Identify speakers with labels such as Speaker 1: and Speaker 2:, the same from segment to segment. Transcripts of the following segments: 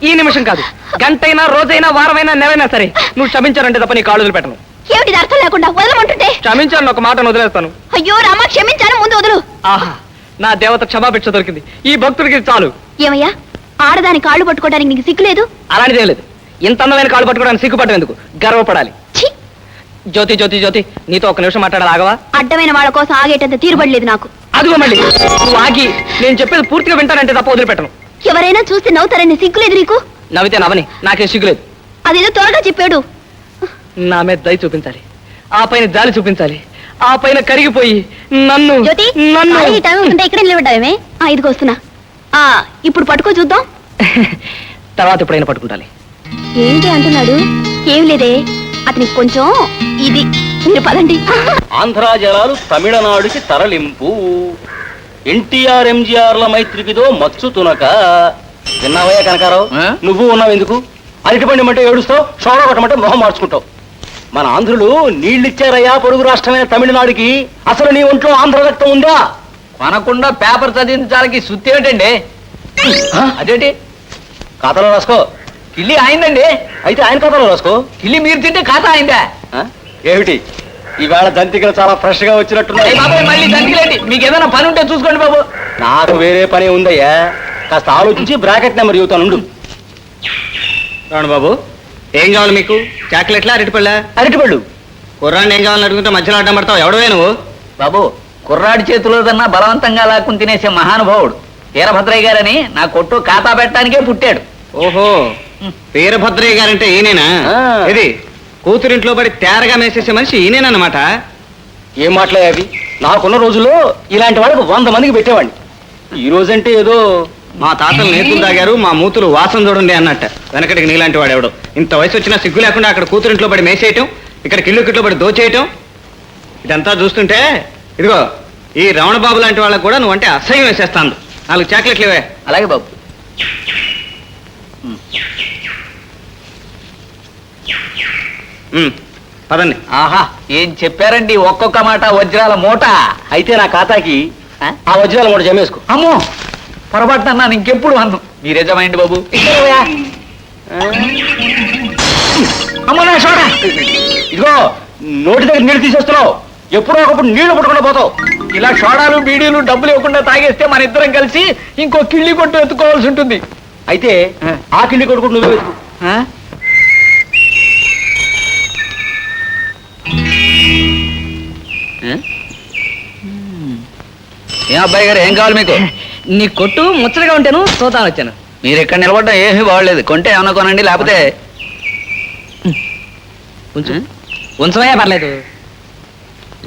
Speaker 1: ఈ నిమిషం కాదు, గంటైనా రోజైనా వారమైనా నెలైనా సరే నువ్వు క్షమించాలంటే తప్ప నీ కాళ్ళు వదిలిపెట్టను.
Speaker 2: ఏమిటి అర్థం లేకుండా వదలమంటుంటే?
Speaker 1: క్షమించాను, ఒక మాట వదిలేస్తాను.
Speaker 2: అయ్యో రామా, క్షమించాను, ముందు వదులు.
Speaker 1: ఆహా, నా దేవత క్షమాభిక్ష దొరికింది. ఈ భక్తుడికి చాలు.
Speaker 2: ఏమయ్యా, ఆడదాని కాళ్ళు పట్టుకోవడానికి నీకు సిగ్గులేదు?
Speaker 1: అలాంటిదేం లేదు. ఇంత అందమైన కాళ్ళు పట్టుకోవడానికి సిగ్గుపడడం ఎందుకు? గర్వపడాలి. జ్యోతి జ్యోతి జ్యోతి, నీతో ఒక నిమిషం మాట్లాడాలి, ఆగవా?
Speaker 2: అడ్డమైన వాళ్ళ కోసం ఆగేటంత తీరుబడలేదు నాకు.
Speaker 1: అదిగో మళ్ళీ నువ్వు ఆగి నేను చెప్పేది పూర్తిగా వింటానంటే తప్ప వదిలిపెట్టను.
Speaker 2: ఎవరైనా చూస్తే నవ్వుతారని సిగ్గులేదు నీకు?
Speaker 1: నవ్వితే నవ్వని, నాకేం సిగ్గులేదు.
Speaker 2: అదేదో త్వరగా చెప్పాడు.
Speaker 1: నా మీద దయ చూపించాలి, ఆ పైన జాలి చూపించాలి, ఆ పైన కరిగిపోయి నన్ను
Speaker 2: ఇక్కడ నిలబడ్డావేమే? ఇదిగో వస్తున్నా. ఇప్పుడు పట్టుకో చూద్దాం.
Speaker 1: తర్వాత ఎప్పుడైనా పట్టుకుంటాలి.
Speaker 2: ఏంటి అంటున్నాడు? ఏం లేదే, అతనికి కొంచెం ఇది. మీరు పదండి.
Speaker 3: ఆంధ్రా జలాలు తమిళనాడుకి తరలింపు. ఎన్టీఆర్ ఎంజీఆర్ల మైత్రికిదో మచ్చు తునక. విన్నావయ్యా కనకారావు? నువ్వు ఉన్నావు ఎందుకు? అరటిపండిమంటే ఏడుస్తావు, షోడ కొట్టమంటే మొహం మార్చుకుంటావు. మన ఆంధ్రులు నీళ్ళిచ్చారయ్యా పొరుగు రాష్ట్రమైన తమిళనాడుకి. అసలు నీ ఒంట్లో ఆంధ్ర రక్తం ఉందా?
Speaker 4: కొనకుండా పేపర్ చదివించాలకి సుత్తి ఏమిటండి? అదేంటి?
Speaker 3: ఖాతాలో రాసుకో.
Speaker 4: కిల్లి అయిందండి.
Speaker 3: అయితే ఆయన ఖాతాలో రాసుకో.
Speaker 4: కిల్లి మీరు తింటే ఖాతా అయిందా?
Speaker 3: ఏమిటి ఈవేళ దంతికలు చాలా ఫ్రెష్ గా వచ్చినట్టున్నాయి.
Speaker 4: బాబాయ్ మళ్ళీ దంతికలేంటి? మీకు ఏదైనా పని ఉంటే చూసుకోండి బాబు.
Speaker 3: నాకు వేరే పని ఉందయ్యా, కాస్త ఆలోచించి బ్రాకెట్ నెంబర్ చెబుతాను.
Speaker 1: రాణు బాబు, ఏం కావాలి మీకు? చాక్లెట్లా, అరటిపళ్ళ?
Speaker 3: అరటిపళ్ళు.
Speaker 1: కుర్రాన్ని ఏం కావాలని అడుగుతుంటే మధ్యలో అడ్డం పడతావు. ఎవడవే నువ్వు?
Speaker 4: బాబు, కుర్రాడి చేతిలోదన్నా బలవంతంగా లాక్కుని తినేసే మహానుభావుడు వీరభద్రయ్య గారని నా కొట్టు ఖాతా పెట్టడానికే పుట్టాడు.
Speaker 1: ఓహో, వీరభద్రయ్య గారంటే ఈయనేనా? ఇది కూతురింట్లో పడి తేరగా మేసేసే మనిషి ఈయనేనమాట.
Speaker 3: ఏం మాట్లాడే అవి? నాకున్న రోజుల్లో ఇలాంటి వాళ్ళకు 100 మందికి పెట్టేవాడిని. ఈ రోజంటే ఏదో
Speaker 1: మా తాతలు నేతులు తాగారు, మా మూతులు వాసన చూడండి అన్నట్ట. వెనకటికి నీలాంటి వాడు ఎవడు ఇంత వయసు వచ్చినా సిగ్గు లేకుండా అక్కడ కూతురింట్లో పడి మేసేయటం, ఇక్కడ కిల్లుకిట్లో పడి దోచేయటం, ఇదంతా చూస్తుంటే ఇదిగో ఈ రమణ బాబు లాంటి వాళ్ళకు కూడా నువ్వంటే అసహ్యం వేసేస్తాను. 4 చాక్లెట్లు ఇవే.
Speaker 4: అలాగే బాబు.
Speaker 1: పదండి.
Speaker 4: ఆహా, ఏం చెప్పారండి, ఒక్కొక్క మాట వజ్రాల మూట.
Speaker 3: అయితే నా ఖాతాకి ఆ వజ్రాల మూట జమేసుకో.
Speaker 4: అమ్మో, పొరపాటున నన్ను ఇంకెప్పుడు అన్ను. మీరే జమైండి బాబు.
Speaker 3: అమ్మో నా చూడ, ఇదిగో నోటి దగ్గర నీళ్ళు తీసేస్తున్నావు. ఎప్పుడో ఒకప్పుడు నీళ్లు పట్టుకుండా పోతావు.
Speaker 4: ఇలా షోడాలు బీడీలు డబ్బులు ఇవ్వకుండా తాగేస్తే మన ఇద్దరం కలిసి ఇంకో కిళ్ళి కొట్టు ఎత్తుకోవాల్సి ఉంటుంది.
Speaker 3: అయితే ఆ కిళ్ళి కొట్టుకుంటూ నువ్వే వెతుకు.
Speaker 4: ఏం అబ్బాయి గారు, ఏం కావాలి మీకు?
Speaker 1: నీ కొట్టు ముచ్చటగా ఉంటేను చూద్దాను వచ్చాను.
Speaker 4: మీరు ఇక్కడ నిలబడ్డా ఏమీ బాగలేదు. కొంటే ఏమన్నా కొనండి, లేకపోతే
Speaker 1: ఉంచవయ్యా, పర్లేదు.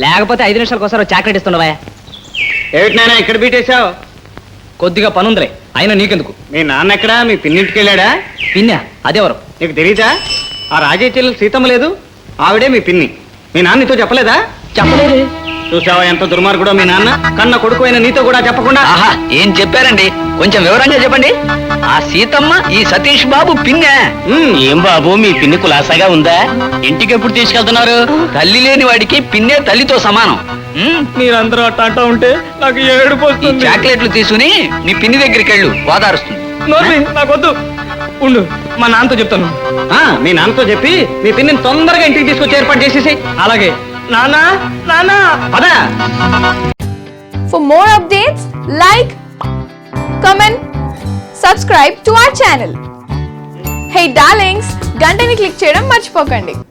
Speaker 1: లేకపోతే 5 నిమిషాలకు ఒకసారి చాక్లెట్ ఇస్తుండవా? ఏమిటినైనా ఇక్కడ బీటేశావు? కొద్దిగా పనుందిలే, అయినా నీకెందుకు? మీ నాన్న ఎక్కడా? మీ పిన్నింటికి వెళ్ళాడా? పిన్నా? అదెవరు నీకు తెలీదా? ఆ రాజే చెల్లెలు సీతమ్మ లేదు, ఆవిడే మీ పిన్ని. మీ నాన్న నీతో చెప్పలేదా? చెప్పలేదు. చూసావా ఎంత దుర్మార్గుడో మీ నాన్న. కన్న కొడుకు అయిన నీతో కూడా చెప్పకుండా.
Speaker 4: ఆహా, ఏం చెప్పారండి? కొంచెం వివరంగా చెప్పండి. ఆ సీతమ్మ ఈ సతీష్ బాబు పిన్నే.
Speaker 3: ఏం బాబు, మీ పిన్ని కులాసాగా ఉందా? ఇంటికి ఎప్పుడు తీసుకెళ్తున్నారు?
Speaker 4: తల్లి లేని వాడికి పిన్నే తల్లితో సమానం.
Speaker 1: మీరందరూ అట్ట ఉంటే నాకు ఏడుపు వస్తుంది.
Speaker 4: చాక్లెట్లు తీసుకుని మీ పిన్ని దగ్గరికి వెళ్ళు, ఓదారుస్తుంది.
Speaker 1: నాకొద్దు, ఉండు, మా నాన్నతో చెప్తాను. మీ నాన్నతో చెప్పి మీ పిన్నిని తొందరగా ఇంటికి తీసుకొచ్చి ఏర్పాటు చేసేసి. అలాగే నానా, నానా పద.
Speaker 5: For more updates, like, comment, subscribe to our channel. Hey darlings, గంటని click చేయడం మర్చిపోకండి.